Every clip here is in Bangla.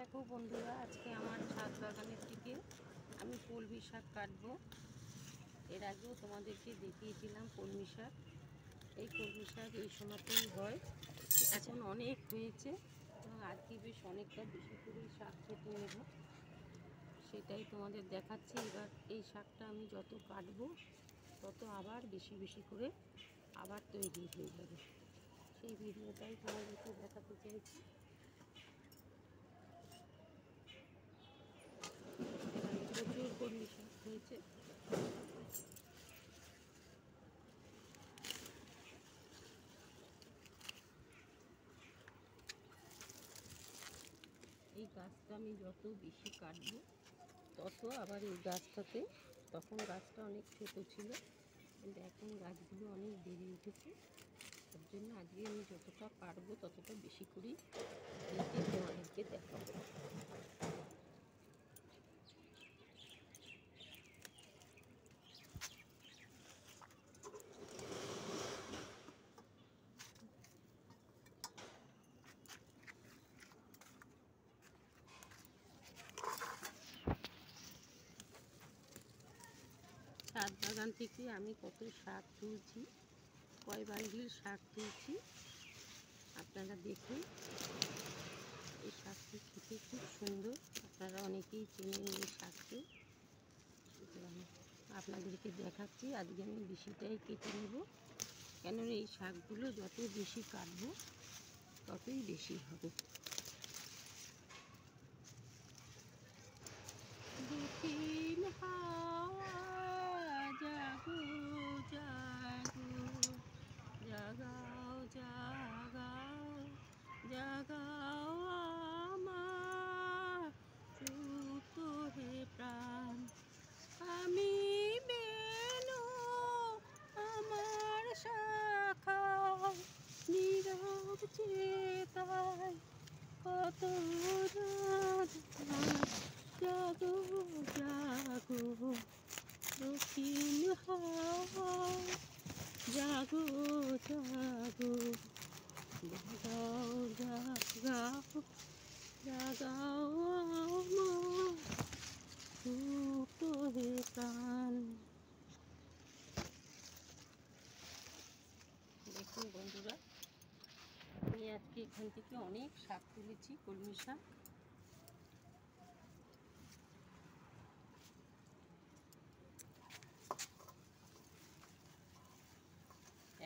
দেখো বন্ধুরা, আজকে আমার ছাদ বাগানের থেকে আমি কলমি শাক কাটবো। এর আগেও তোমাদেরকে দেখিয়েছিলাম কলমি শাক। এই কলমি শাক এই সময়তেই হয়, এখন অনেক হয়েছে এবং আজকে বেশ অনেকটা বেশি করে শাক কেটে নেব, সেটাই তোমাদের দেখাচ্ছি। এবার এই শাকটা আমি যত কাটবো তত আবার বেশি বেশি করে আবার তৈরি হয়ে যাবে, সেই ভিডিওটাই তোমাদেরকে দেখাতে চাইছি। প্রচুর কলমি শাক হয়েছে। এই গাছটা আমি যত বেশি কাটবো তত আবার এই গাছটাতে, তখন গাছটা অনেক ছোট ছিল কিন্তু এখন গাছগুলো অনেক বেড়ে উঠেছে, তার জন্য আজকে আমি যতটা পারবো ততটা বেশি করেই কেটে তোমাদেরকে দেখাবো। ছাদ বাগান থেকে আমি কত শাক তুলছি, কয় বান্ডিল শাক তুলছি আপনারা দেখুন। এই শাকটি খেতে খুব সুন্দর, আপনারা অনেকেই চেনেন এই শাককে, সুতরাং আপনাদেরকে দেখাচ্ছি। আজকে আমি বেশিটাই কেটে নেব, কেননা এই শাকগুলো যত বেশি কাটবো ততই বেশি হবে। দক্ষিণ হাওয়া জাগো জাগো, জাগাও জাগাও জাগাও আমার সুপ্ত হে প্রাণ। আমি বেনু আমার শাখা নীরব চেতায় কত রাত। জাগো জাগো দক্ষিণ হাওয়া জাগো জাগো, জাগাও জাগাও জাগাও আমার সুপ্ত হে প্রাণ। দেখুন বন্ধুরা, আমি আজকে এখান থেকে অনেক শাক তুলেছি, কলমি শাক।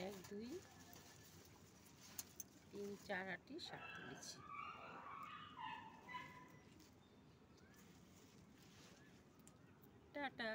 এক দুই তিন চার আটি শাক তুলেছি। টাটা।